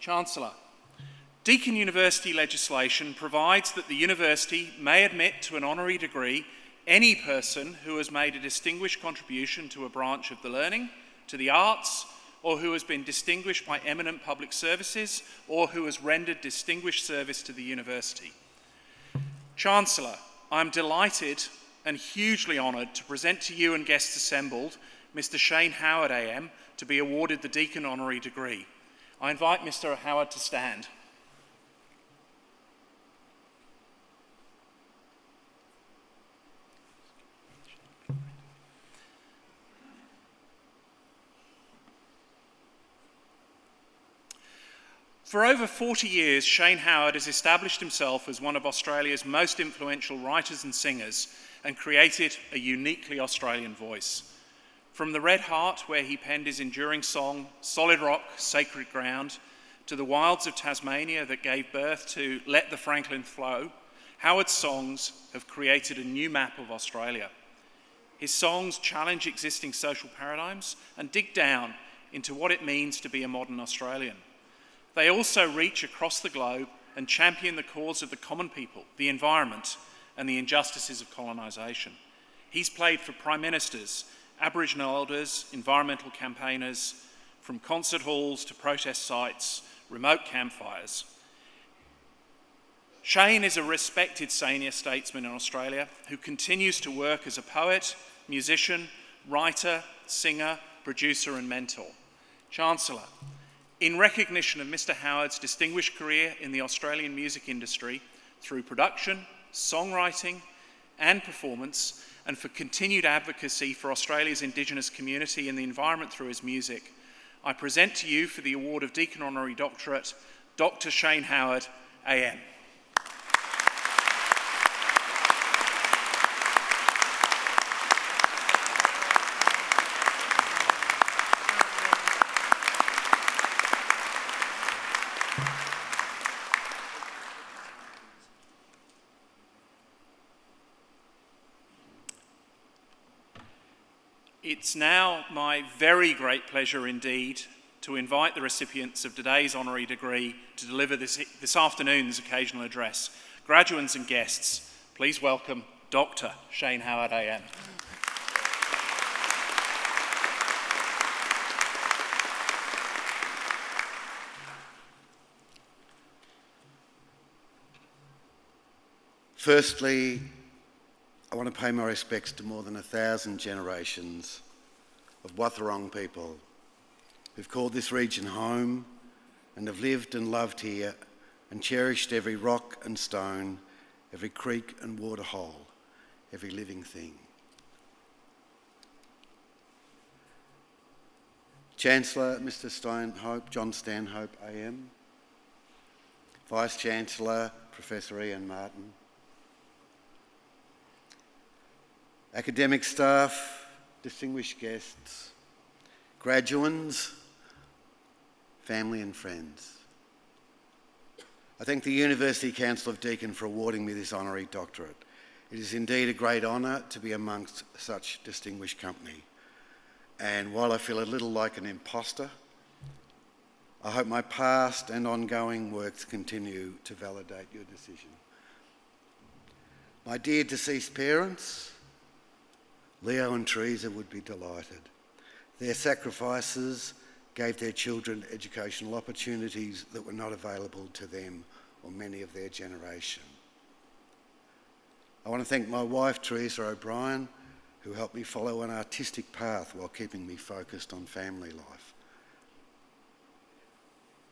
Chancellor, Deakin University legislation provides that the university may admit to an honorary degree any person who has made a distinguished contribution to a branch of the learning, to the arts, or who has been distinguished by eminent public services, or who has rendered distinguished service to the university. Chancellor, I am delighted and hugely honoured to present to you and guests assembled Mr. Shane Howard AM to be awarded the Deakin honorary degree. I invite Mr. Howard to stand. For over 40 years, Shane Howard has established himself as one of Australia's most influential writers and singers and created a uniquely Australian voice. From the Red Heart, where he penned his enduring song, Solid Rock, Sacred Ground, to the wilds of Tasmania that gave birth to Let the Franklin Flow, Howard's songs have created a new map of Australia. His songs challenge existing social paradigms and dig down into what it means to be a modern Australian. They also reach across the globe and champion the cause of the common people, the environment, and the injustices of colonisation. He's played for Prime Ministers, Aboriginal elders, environmental campaigners, from concert halls to protest sites, remote campfires. Shane is a respected senior statesman in Australia who continues to work as a poet, musician, writer, singer, producer and mentor. Chancellor, in recognition of Mr. Howard's distinguished career in the Australian music industry through production, songwriting and performance, and for continued advocacy for Australia's Indigenous community and the environment through his music, I present to you for the award of Deakin Honorary Doctorate, Dr. Shane Howard, AM. It's now my very great pleasure indeed to invite the recipients of today's honorary degree to deliver this afternoon's occasional address. Graduates and guests, please welcome Dr. Shane Howard AM. Firstly, I want to pay my respects to more than 1,000 generations of Wathaurong people who've called this region home and have lived and loved here and cherished every rock and stone, every creek and waterhole, every living thing. Chancellor, Mr. Stanhope, John Stanhope AM, Vice-Chancellor, Professor Ian Martin, academic staff, distinguished guests, graduands, family and friends. I thank the University Council of Deakin for awarding me this honorary doctorate. It is indeed a great honour to be amongst such distinguished company. And while I feel a little like an imposter, I hope my past and ongoing works continue to validate your decision. My dear deceased parents, Leo and Teresa would be delighted. Their sacrifices gave their children educational opportunities that were not available to them or many of their generation. I want to thank my wife, Teresa O'Brien, who helped me follow an artistic path while keeping me focused on family life.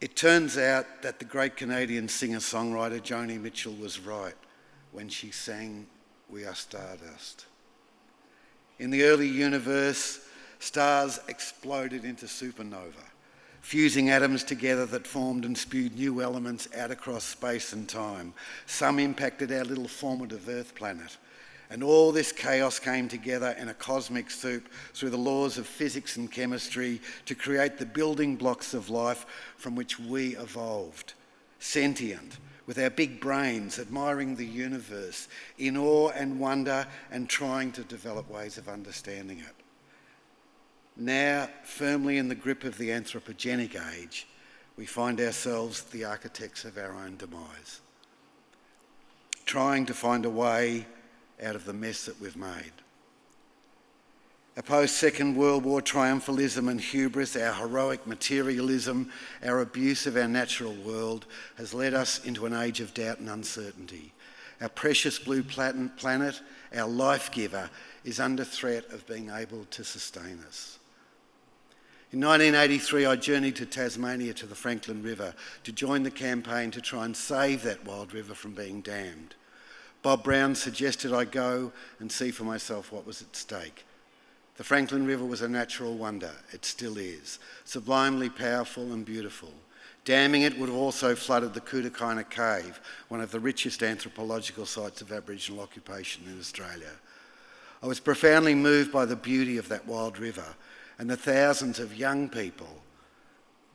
It turns out that the great Canadian singer-songwriter Joni Mitchell was right when she sang "We Are Stardust." In the early universe, stars exploded into supernova, fusing atoms together that formed and spewed new elements out across space and time. Some impacted our little formative Earth planet. And all this chaos came together in a cosmic soup through the laws of physics and chemistry to create the building blocks of life from which we evolved, sentient, with our big brains admiring the universe in awe and wonder and trying to develop ways of understanding it. Now, firmly in the grip of the anthropogenic age, we find ourselves the architects of our own demise, trying to find a way out of the mess that we've made. Our post-Second World War triumphalism and hubris, our heroic materialism, our abuse of our natural world has led us into an age of doubt and uncertainty. Our precious blue planet, our life giver, is under threat of being able to sustain us. In 1983, I journeyed to Tasmania to the Franklin River to join the campaign to try and save that wild river from being dammed. Bob Brown suggested I go and see for myself what was at stake. The Franklin River was a natural wonder. It still is, sublimely powerful and beautiful. Damming it would have also flooded the Kudakaina Cave, one of the richest anthropological sites of Aboriginal occupation in Australia. I was profoundly moved by the beauty of that wild river and the thousands of young people,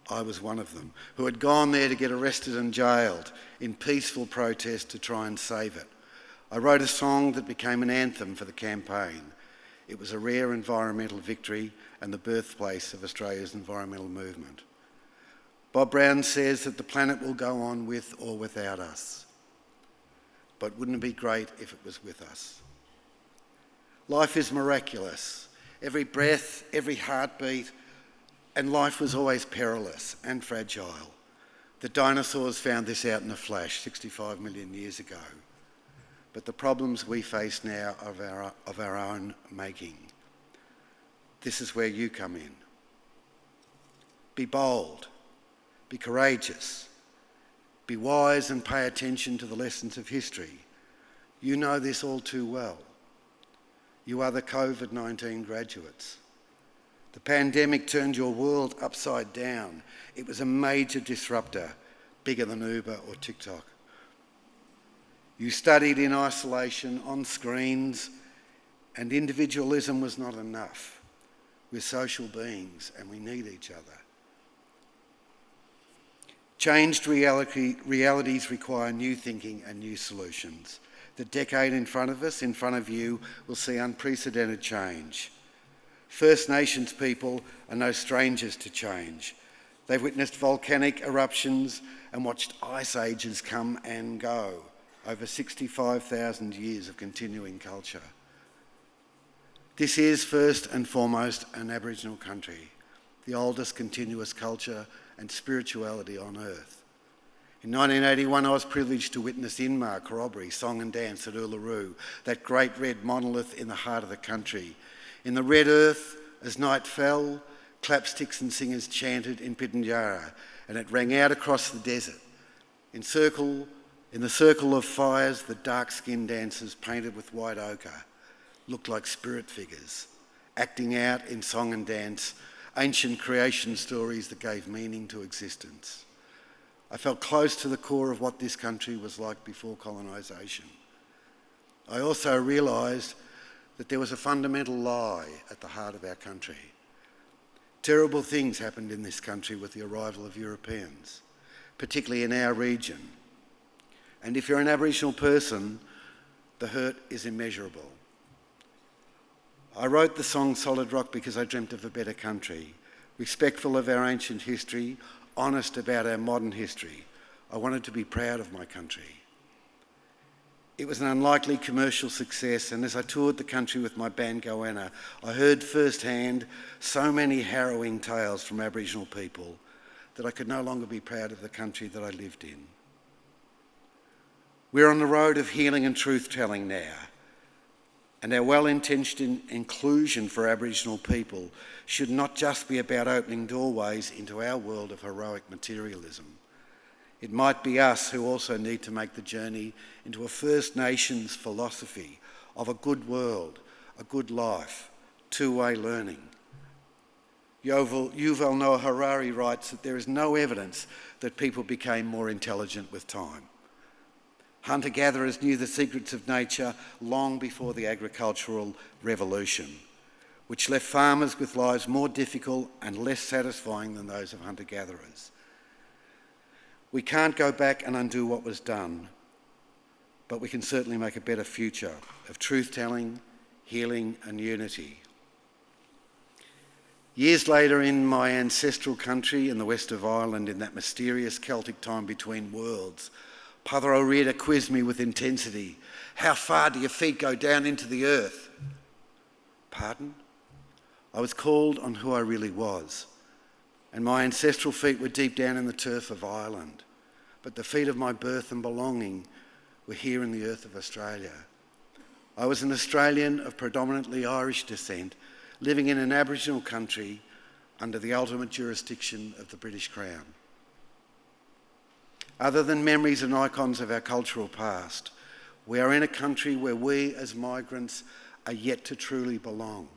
I was one of them, who had gone there to get arrested and jailed in peaceful protest to try and save it. I wrote a song that became an anthem for the campaign. It was a rare environmental victory and the birthplace of Australia's environmental movement. Bob Brown says that the planet will go on with or without us. But wouldn't it be great if it was with us? Life is miraculous. Every breath, every heartbeat, and life was always perilous and fragile. The dinosaurs found this out in a flash 65 million years ago. But the problems we face now are of our own making. This is where you come in. Be bold, be courageous, be wise and pay attention to the lessons of history. You know this all too well. You are the COVID-19 graduates. The pandemic turned your world upside down. It was a major disruptor, bigger than Uber or TikTok. You studied in isolation, on screens, and individualism was not enough. We're social beings and we need each other. Changed realities require new thinking and new solutions. The decade in front of us, in front of you, will see unprecedented change. First Nations people are no strangers to change. They've witnessed volcanic eruptions and watched ice ages come and go. Over 65,000 years of continuing culture. This is first and foremost an Aboriginal country, the oldest continuous culture and spirituality on earth. In 1981, I was privileged to witness Inma, corroboree, song and dance at Uluru, that great red monolith in the heart of the country. In the red earth, as night fell, clapsticks and singers chanted in Pitjantjatjara, and it rang out across the desert. In the circle of fires, the dark-skinned dancers painted with white ochre looked like spirit figures, acting out in song and dance, ancient creation stories that gave meaning to existence. I felt close to the core of what this country was like before colonisation. I also realised that there was a fundamental lie at the heart of our country. Terrible things happened in this country with the arrival of Europeans, particularly in our region. And if you're an Aboriginal person, the hurt is immeasurable. I wrote the song Solid Rock because I dreamt of a better country, respectful of our ancient history, honest about our modern history. I wanted to be proud of my country. It was an unlikely commercial success, and as I toured the country with my band Goanna, I heard firsthand so many harrowing tales from Aboriginal people that I could no longer be proud of the country that I lived in. We're on the road of healing and truth-telling now, and our well-intentioned inclusion for Aboriginal people should not just be about opening doorways into our world of heroic materialism. It might be us who also need to make the journey into a First Nations philosophy of a good world, a good life, two-way learning. Yuval Noah Harari writes that there is no evidence that people became more intelligent with time. Hunter-gatherers knew the secrets of nature long before the agricultural revolution, which left farmers with lives more difficult and less satisfying than those of hunter-gatherers. We can't go back and undo what was done, but we can certainly make a better future of truth-telling, healing and unity. Years later, in my ancestral country in the west of Ireland, in that mysterious Celtic time between worlds, Padre O'Riordan quizzed me with intensity. How far do your feet go down into the earth? Pardon? I was called on who I really was, and my ancestral feet were deep down in the turf of Ireland, but the feet of my birth and belonging were here in the earth of Australia. I was an Australian of predominantly Irish descent, living in an Aboriginal country under the ultimate jurisdiction of the British Crown. Other than memories and icons of our cultural past, we are in a country where we as migrants are yet to truly belong.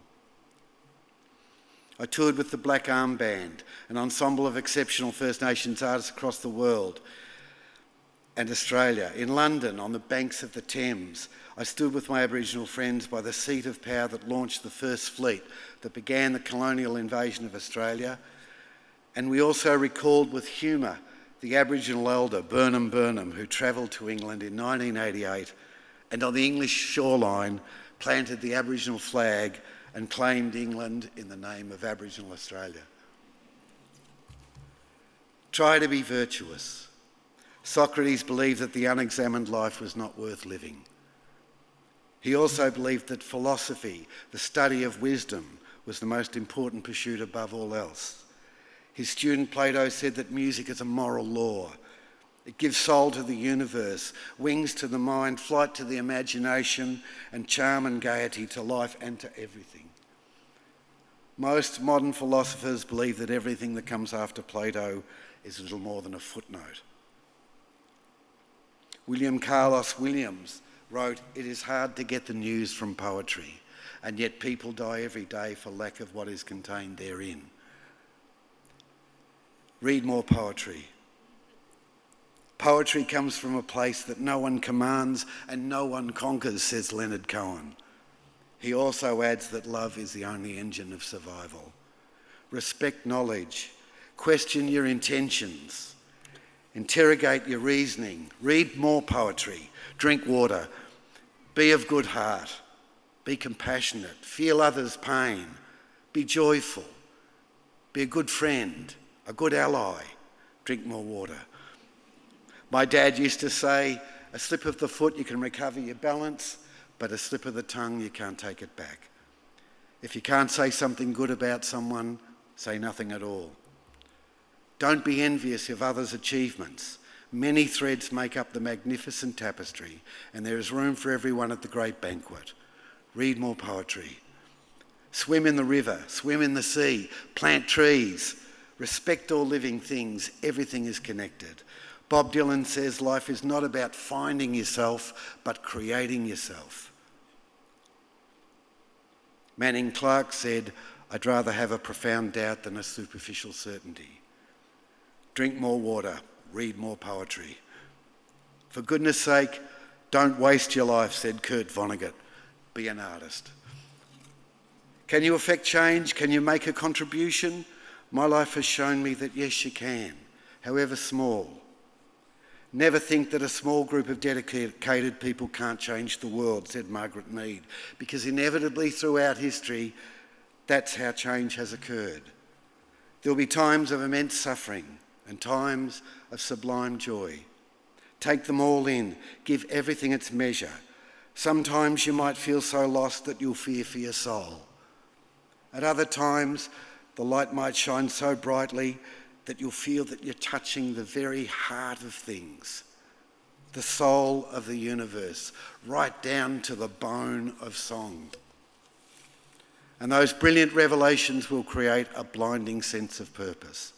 I toured with the Black Arm Band, an ensemble of exceptional First Nations artists across the world and Australia. In London, on the banks of the Thames, I stood with my Aboriginal friends by the seat of power that launched the first fleet that began the colonial invasion of Australia. And we also recalled with humour the Aboriginal elder Burnham, who travelled to England in 1988 and on the English shoreline planted the Aboriginal flag and claimed England in the name of Aboriginal Australia. Try to be virtuous. Socrates believed that the unexamined life was not worth living. He also believed that philosophy, the study of wisdom, was the most important pursuit above all else. His student Plato said that music is a moral law. It gives soul to the universe, wings to the mind, flight to the imagination, and charm and gaiety to life and to everything. Most modern philosophers believe that everything that comes after Plato is little more than a footnote. William Carlos Williams wrote, "It is hard to get the news from poetry, and yet people die every day for lack of what is contained therein." Read more poetry. Poetry comes from a place that no one commands and no one conquers, says Leonard Cohen. He also adds that love is the only engine of survival. Respect knowledge. Question your intentions. Interrogate your reasoning. Read more poetry. Drink water. Be of good heart. Be compassionate. Feel others' pain. Be joyful. Be a good friend, a good ally. Drink more water. My dad used to say, a slip of the foot you can recover your balance, but a slip of the tongue you can't take it back. If you can't say something good about someone, say nothing at all. Don't be envious of others' achievements. Many threads make up the magnificent tapestry, and there is room for everyone at the great banquet. Read more poetry. Swim in the river, swim in the sea, plant trees. Respect all living things. Everything is connected. Bob Dylan says life is not about finding yourself, but creating yourself. Manning Clark said, "I'd rather have a profound doubt than a superficial certainty." Drink more water, read more poetry. For goodness sake, don't waste your life, said Kurt Vonnegut. Be an artist. Can you affect change? Can you make a contribution? My life has shown me that yes, you can, however small. Never think that a small group of dedicated people can't change the world, said Margaret Mead, because inevitably throughout history, that's how change has occurred. There'll be times of immense suffering and times of sublime joy. Take them all in, give everything its measure. Sometimes you might feel so lost that you'll fear for your soul. At other times, the light might shine so brightly that you'll feel that you're touching the very heart of things, the soul of the universe, right down to the bone of song. And those brilliant revelations will create a blinding sense of purpose.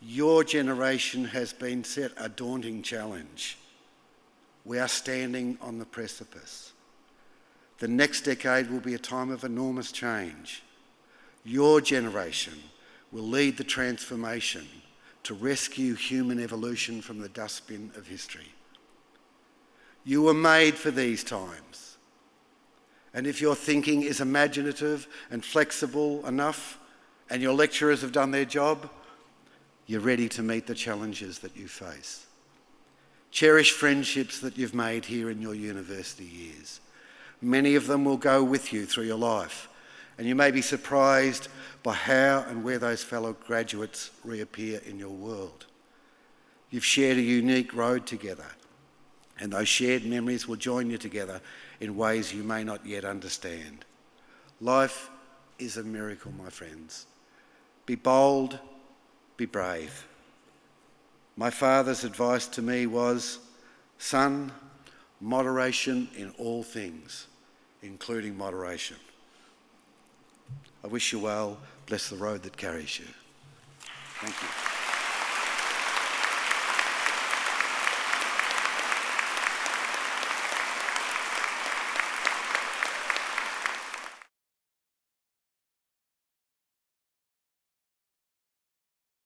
Your generation has been set a daunting challenge. We are standing on the precipice. The next decade will be a time of enormous change. Your generation will lead the transformation to rescue human evolution from the dustbin of history. You were made for these times. And if your thinking is imaginative and flexible enough, and your lecturers have done their job, you're ready to meet the challenges that you face. Cherish friendships that you've made here in your university years. Many of them will go with you through your life, and you may be surprised by how and where those fellow graduates reappear in your world. You've shared a unique road together, and those shared memories will join you together in ways you may not yet understand. Life is a miracle, my friends. Be bold, be brave. My father's advice to me was, son, moderation in all things, including moderation. I wish you well. Bless the road that carries you. Thank you.